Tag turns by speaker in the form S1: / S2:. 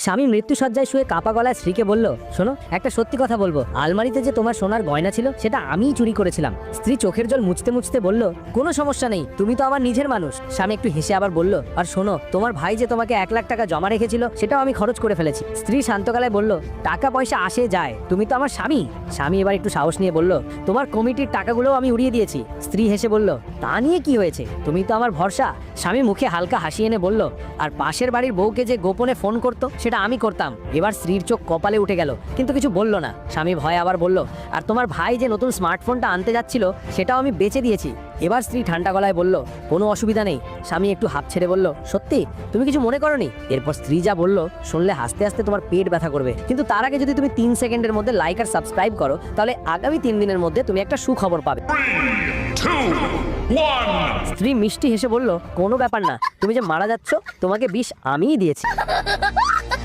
S1: স্বামী মৃত্যুসজ্জায় শুয়ে কাপা গলায় স্ত্রীকে বলল, শোনো, একটা সত্যি কথা বলবো, আলমারিতে যে তোমার সোনার গয়না ছিল সেটা আমিই চুরি করেছিলাম। স্ত্রী চোখের জল মুছতে মুছতে বলল, কোনো সমস্যা নেই, তুমি তো আমার নিজের মানুষ। স্বামী একটু হেসে আবার বলল, আর শোনো, তোমার ভাই যে তোমাকে 1,00,000 টাকা জমা রেখেছিল সেটাও আমি খরচ করে ফেলেছি। স্ত্রী শান্ত গলায় বলল, টাকা পয়সা আসে যায়, তুমি তো আমার স্বামী। স্বামী এবার একটু সাহস নিয়ে বলল, তোমার কমিটির টাকাগুলোও আমি উড়িয়ে দিয়েছি। স্ত্রী হেসে বলল, তা নিয়ে কি হয়েছে, তুমি তো আমার ভরসা। স্বামী মুখে হালকা হাসি এনে বলল, আর পাশের বাড়ির বউকে যে গোপনে ফোন করতো সেটা আমি করতাম। এবার স্ত্রীর চোখ কপালে উঠে গেল, কিন্তু কিছু বলল না। স্বামী ভয়ে আবার বলল, আর তোমার ভাই যে নতুন স্মার্টফোনটা আনতে যাচ্ছিল সেটাও আমি বেচে দিয়েছি। এবার স্ত্রী ঠান্ডা গলায় বলল, কোনো অসুবিধা নেই। স্বামী একটু হাঁপ ছেড়ে বলল, সত্যি, তুমি কিছু মনে করনি? এরপর স্ত্রী যা বলল শুনলে হাসতে হাসতে তোমার পেট ব্যথা করবে, কিন্তু তার আগে যদি তুমি 3 সেকেন্ডের মধ্যে লাইক আর সাবস্ক্রাইব করো তাহলে আগামী 3 দিনের মধ্যে তুমি একটা সুখবর পাবে।
S2: 3, 2, 1.
S1: স্ত্রী মিষ্টি হেসে বলল, কোনো ব্যাপার না, তুমি যে মারা যাচ্ছ তোমাকে বিষ আমিই দিয়েছি।